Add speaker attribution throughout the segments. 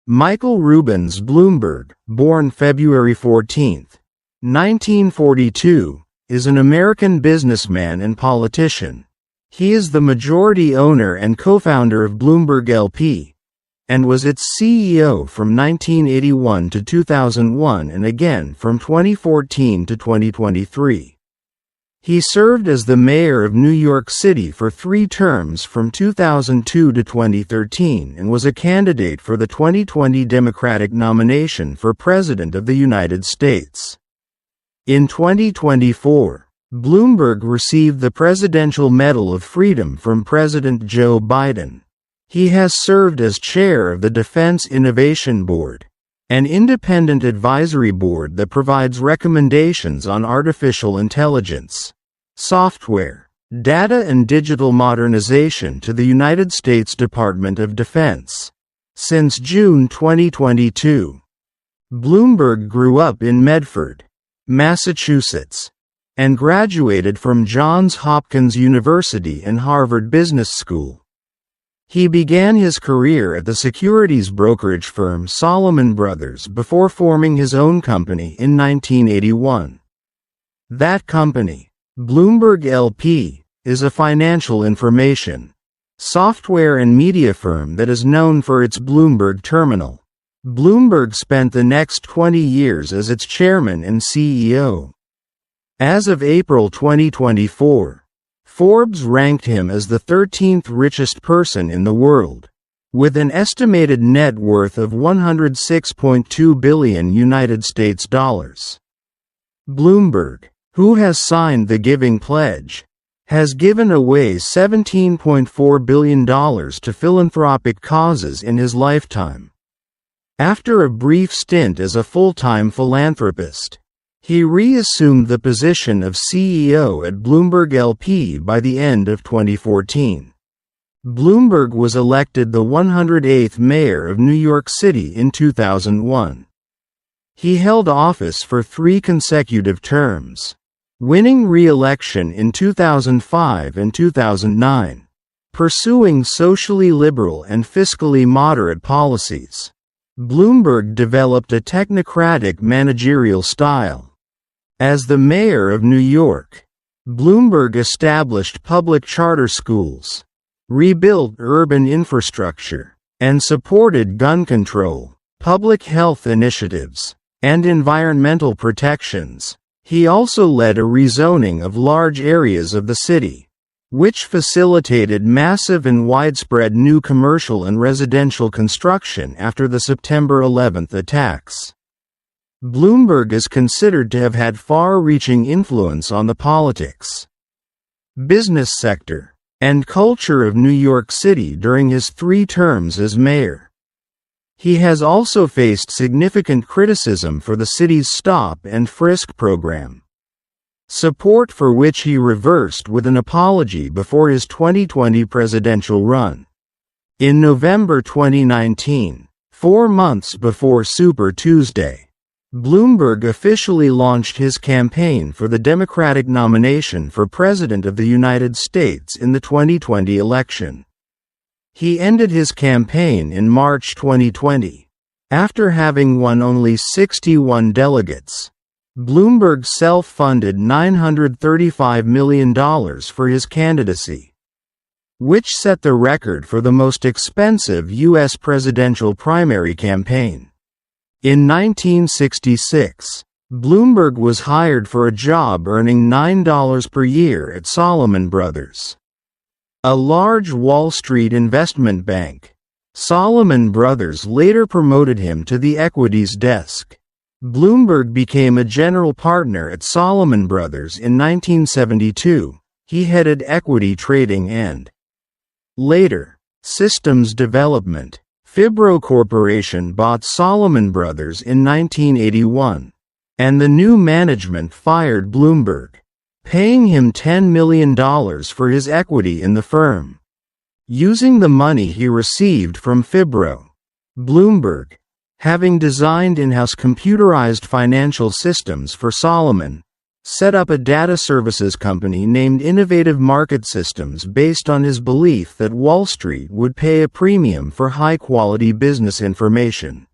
Speaker 1: Michael Rubens Bloomberg, born February 14, 1942, is an American businessman and politician. He is the majority owner and co-founder of Bloomberg LP, and was its CEO from 1981 to 2001 and again from 2014 to 2023. He served as the mayor of New York City for 3 terms from 2002 to 2013 and was a candidate for the 2020 Democratic nomination for President of the United States. In 2024, Bloomberg received the Presidential Medal of Freedom from President Joe Biden. He has served as chair of the Defense Innovation Board, an independent advisory board that provides recommendations on artificial intelligence, software, data and digital modernization to the United States Department of Defense. Since June 2022, Bloomberg grew up in Medford, Massachusetts, and graduated from Johns Hopkins University and Harvard Business School. He began his career at the securities brokerage firm Salomon Brothers before forming his own company in 1981. That company, Bloomberg LP, is a financial information, software and media firm that is known for its Bloomberg terminal. Bloomberg spent the next 20 years as its chairman and CEO. As of April 2024, Forbes ranked him as the 13th richest person in the world, with an estimated net worth of $106.2 billion United States dollars. Bloomberg, who has signed the Giving Pledge, has given away $17.4 billion to philanthropic causes in his lifetime. After a brief stint as a full-time philanthropist, he reassumed the position of CEO at Bloomberg LP by the end of 2014. Bloomberg was elected the 108th mayor of New York City in 2001. He held office for 3 consecutive terms, winning re-election in 2005 and 2009, pursuing socially liberal and fiscally moderate policies. Bloomberg developed a technocratic managerial style. As the mayor of New York, Bloomberg established public charter schools, rebuilt urban infrastructure, and supported gun control, public health initiatives, and environmental protections. He also led a rezoning of large areas of the city, which facilitated massive and widespread new commercial and residential construction after the September 11 attacks. Bloomberg is considered to have had far-reaching influence on the politics, business sector, and culture of New York City during his 3 terms as mayor. He has also faced significant criticism for the city's stop and frisk program, support for which he reversed with an apology before his 2020 presidential run. In November 2019, 4 months before Super Tuesday, Bloomberg officially launched his campaign for the Democratic nomination for President of the United States in the 2020 election. He ended his campaign in March 2020, after having won only 61 delegates. Bloomberg self-funded $935 million for his candidacy, which set the record for the most expensive U.S. presidential primary campaign. In 1966, Bloomberg was hired for a job earning $9 per year at Salomon Brothers, a large Wall Street investment bank. Salomon Brothers later promoted him to the equities desk. Bloomberg became a general partner at Salomon Brothers in 1972. He headed equity trading and, later, systems development. Fibro Corporation bought Salomon Brothers in 1981, and the new management fired Bloomberg, paying him $10 million for his equity in the firm. Using the money he received from Fibro, Bloomberg, having designed in-house computerized financial systems for Salomon, set up a data services company named Innovative Market Systems based on his belief that Wall Street would pay a premium for high-quality business information,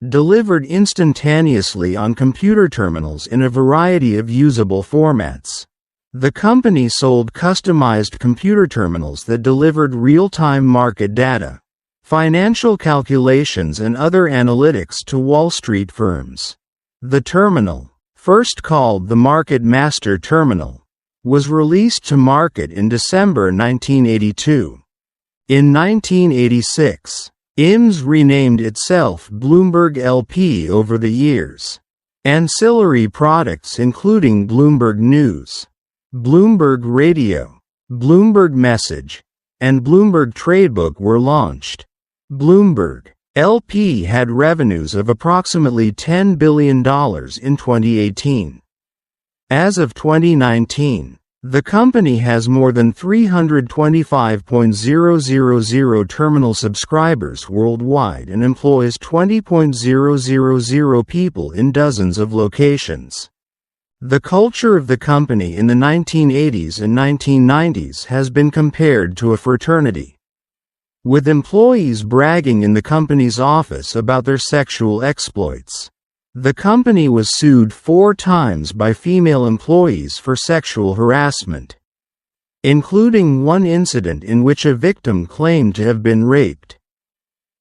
Speaker 1: delivered instantaneously on computer terminals in a variety of usable formats. The company sold customized computer terminals that delivered real-time market data, financial calculations and other analytics to Wall Street firms. The terminal, first called the Market Master Terminal, was released to market in December 1982. In 1986, IMS renamed itself Bloomberg LP over the years. Ancillary products including Bloomberg News, Bloomberg Radio, Bloomberg Message, and Bloomberg Tradebook were launched. Bloomberg LP had revenues of approximately $10 billion in 2018. As of 2019, the company has more than 325,000 terminal subscribers worldwide and employs 20,000 people in dozens of locations. The culture of the company in the 1980s and 1990s has been compared to a fraternity, with employees bragging in the company's office about their sexual exploits. The company was sued 4 times by female employees for sexual harassment, including one incident in which a victim claimed to have been raped.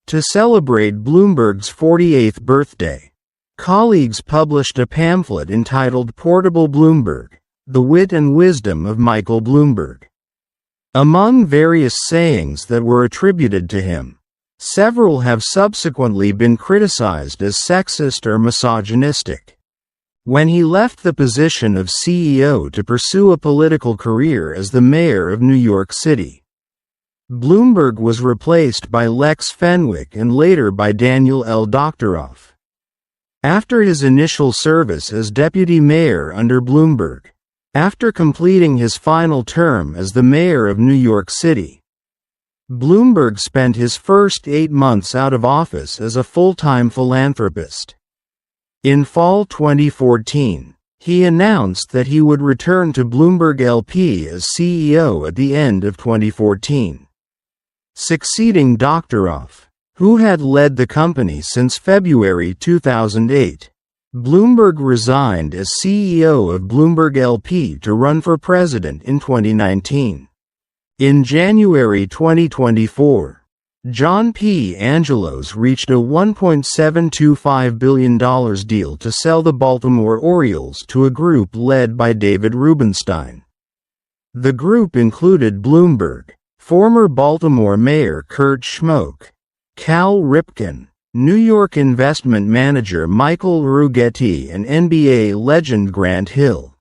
Speaker 1: To celebrate Bloomberg's 48th birthday, colleagues published a pamphlet entitled Portable Bloomberg: The Wit and Wisdom of Michael Bloomberg. Among various sayings that were attributed to him, several have subsequently been criticized as sexist or misogynistic. When he left the position of CEO to pursue a political career as the mayor of New York City, Bloomberg was replaced by Lex Fenwick and later by Daniel L. Doctoroff. After his initial service as deputy mayor under Bloomberg, after completing his final term as the mayor of New York City, Bloomberg spent his first 8 months out of office as a full-time philanthropist. In fall 2014, he announced that he would return to Bloomberg LP as CEO at the end of 2014, succeeding Doctoroff, who had led the company since February 2008. Bloomberg resigned as CEO of Bloomberg LP to run for president in 2019. In January 2024, John P. Angelos reached a $1.725 billion deal to sell the Baltimore Orioles to a group led by David Rubenstein. The group included Bloomberg, former Baltimore Mayor Kurt Schmoke, Cal Ripken, New York investment manager Michael Rugetti, and NBA legend Grant Hill.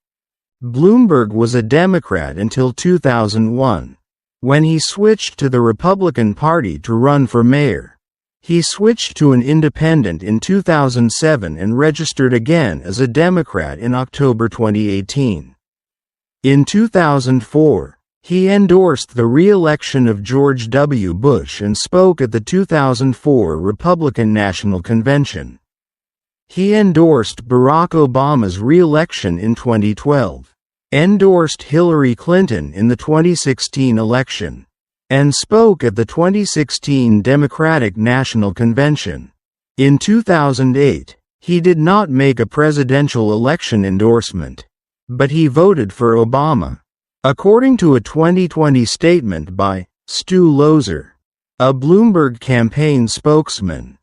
Speaker 1: Bloomberg was a Democrat until 2001. When he switched to the Republican Party to run for mayor, he switched to an independent in 2007 and registered again as a Democrat in October 2018. In 2004, he endorsed the re-election of George W. Bush and spoke at the 2004 Republican National Convention. He endorsed Barack Obama's re-election in 2012, endorsed Hillary Clinton in the 2016 election, and spoke at the 2016 Democratic National Convention. In 2008, he did not make a presidential election endorsement, but he voted for Obama. According to a 2020 statement by Stu Lozer, a Bloomberg campaign spokesman,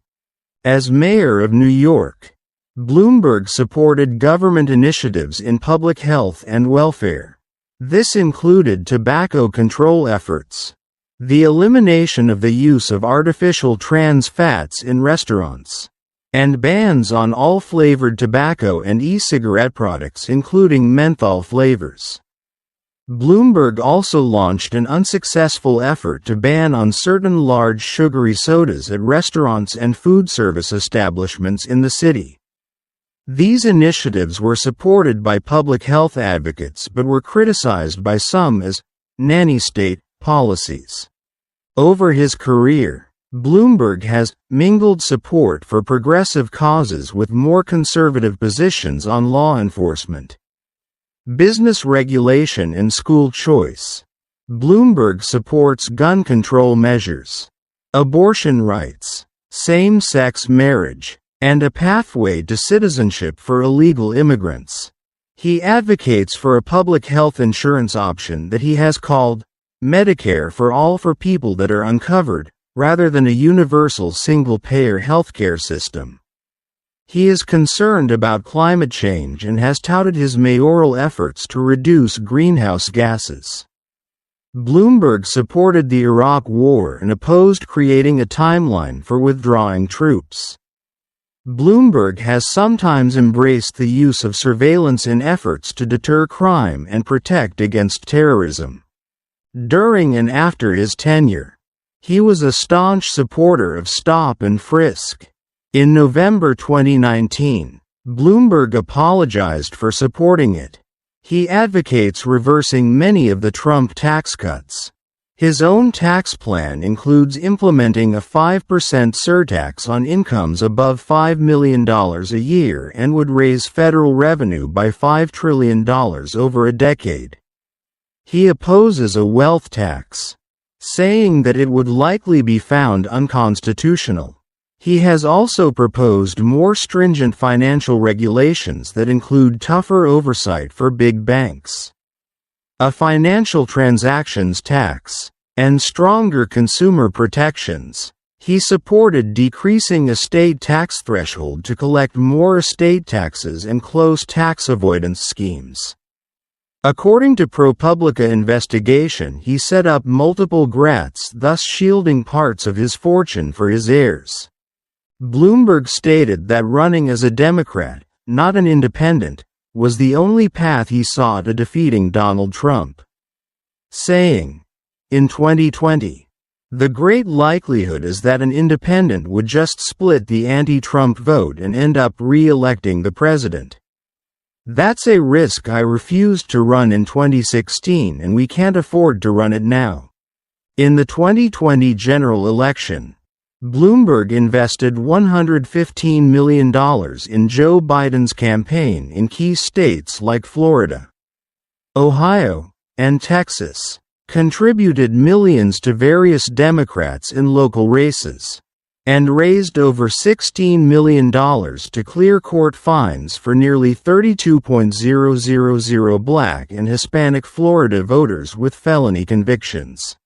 Speaker 1: as mayor of New York, Bloomberg supported government initiatives in public health and welfare. This included tobacco control efforts, the elimination of the use of artificial trans fats in restaurants, and bans on all flavored tobacco and e-cigarette products including menthol flavors. Bloomberg also launched an unsuccessful effort to ban on certain large sugary sodas at restaurants and food service establishments in the city. These initiatives were supported by public health advocates but were criticized by some as nanny state policies. Over his career, Bloomberg has mingled support for progressive causes with more conservative positions on law enforcement, business regulation and school choice. Bloomberg supports gun control measures, abortion rights, same-sex marriage, and a pathway to citizenship for illegal immigrants. He advocates for a public health insurance option that he has called Medicare for all for people that are uncovered, rather than a universal single-payer healthcare system. He is concerned about climate change and has touted his mayoral efforts to reduce greenhouse gases. Bloomberg supported the Iraq War and opposed creating a timeline for withdrawing troops. Bloomberg has sometimes embraced the use of surveillance in efforts to deter crime and protect against terrorism. During and after his tenure, he was a staunch supporter of stop and frisk. In November 2019, Bloomberg apologized for supporting it. He advocates reversing many of the Trump tax cuts. His own tax plan includes implementing a 5% surtax on incomes above $5 million a year and would raise federal revenue by $5 trillion over a decade. He opposes a wealth tax, saying that it would likely be found unconstitutional. He has also proposed more stringent financial regulations that include tougher oversight for big banks, a financial transactions tax, and stronger consumer protections. He supported decreasing estate tax threshold to collect more estate taxes and close tax avoidance schemes. According to ProPublica investigation, he set up multiple grants, thus shielding parts of his fortune for his heirs. Bloomberg stated that running as a Democrat, not an independent, was the only path he saw to defeating Donald Trump, saying, in 2020, "The great likelihood is that an independent would just split the anti-Trump vote and end up re-electing the president. That's a risk I refused to run in 2016 and we can't afford to run it now." In the 2020 general election, Bloomberg invested $115 million in Joe Biden's campaign in key states like Florida, Ohio, and Texas, contributed millions to various Democrats in local races, and raised over $16 million to clear court fines for nearly 32,000 Black and Hispanic Florida voters with felony convictions.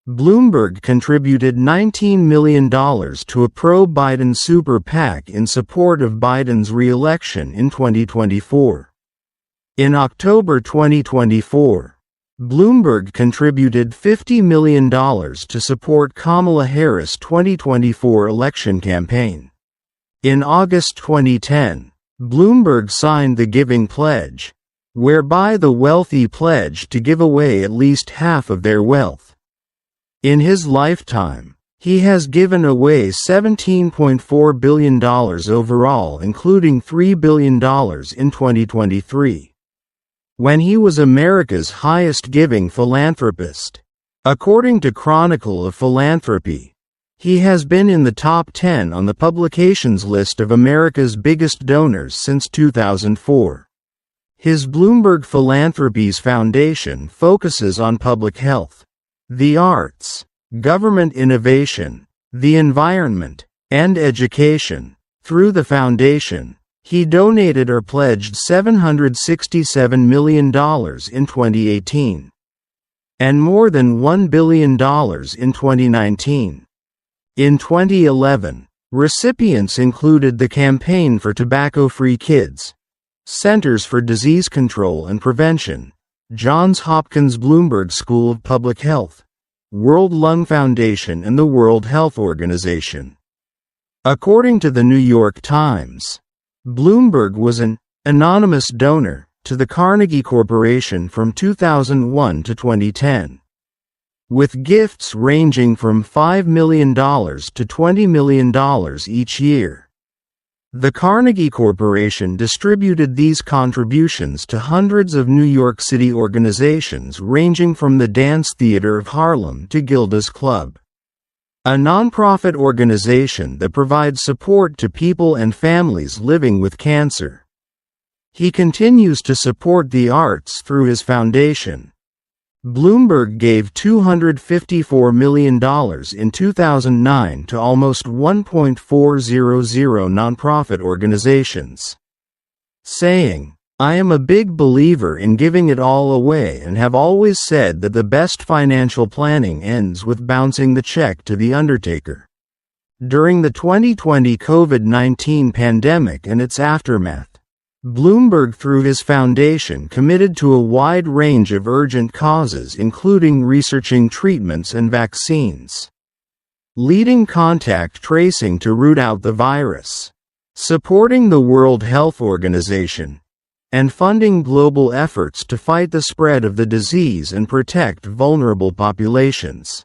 Speaker 1: Bloomberg contributed $19 million to a pro-Biden super PAC in support of Biden's re-election in 2024. In October 2024, Bloomberg contributed $50 million to support Kamala Harris' 2024 election campaign. In August 2010, Bloomberg signed the Giving Pledge, whereby the wealthy pledged to give away at least half of their wealth. In his lifetime, he has given away $17.4 billion overall, including $3 billion in 2023. When he was America's highest giving philanthropist. According to Chronicle of Philanthropy, he has been in the top 10 on the publication's list of America's biggest donors since 2004. His Bloomberg Philanthropies Foundation focuses on public health, the arts, government innovation, the environment, and education. Through the foundation, he donated or pledged $767 million in 2018, and more than $1 billion in 2019. In 2011, recipients included the Campaign for Tobacco-Free Kids, Centers for Disease Control and Prevention, Johns Hopkins Bloomberg School of Public Health, World Lung Foundation, and the World Health Organization. According to the New York Times, Bloomberg was an anonymous donor to the Carnegie Corporation from 2001 to 2010, with gifts ranging from $5 million to $20 million each year. The Carnegie Corporation distributed these contributions to hundreds of New York City organizations ranging from the Dance Theater of Harlem to Gilda's Club, a nonprofit organization that provides support to people and families living with cancer. He continues to support the arts through his foundation. Bloomberg gave $254 million in 2009 to almost 1.400 nonprofit organizations, saying, "I am a big believer in giving it all away and have always said that the best financial planning ends with bouncing the check to the undertaker." During the 2020 COVID-19 pandemic and its aftermath, Bloomberg through his foundation committed to a wide range of urgent causes including researching treatments and vaccines, leading contact tracing to root out the virus, supporting the World Health Organization, and funding global efforts to fight the spread of the disease and protect vulnerable populations.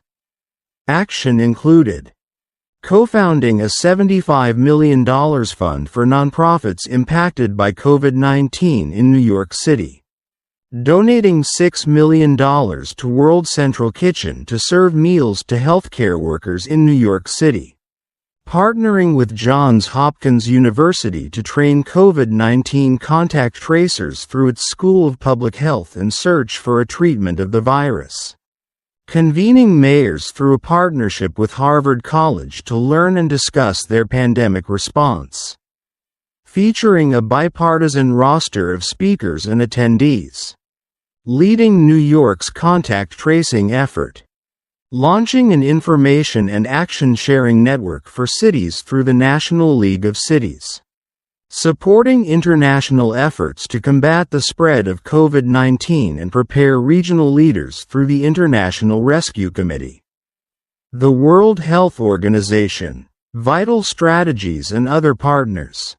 Speaker 1: Action included co-founding a $75 million fund for nonprofits impacted by COVID-19 in New York City, donating $6 million to World Central Kitchen to serve meals to healthcare workers in New York City, partnering with Johns Hopkins University to train COVID-19 contact tracers through its School of Public Health and search for a treatment of the virus, convening mayors through a partnership with Harvard College to learn and discuss their pandemic response, featuring a bipartisan roster of speakers and attendees, leading New York's contact tracing effort, launching an information and action sharing network for cities through the National League of Cities, supporting international efforts to combat the spread of COVID-19 and prepare regional leaders through the International Rescue Committee, the World Health Organization, Vital Strategies and other partners.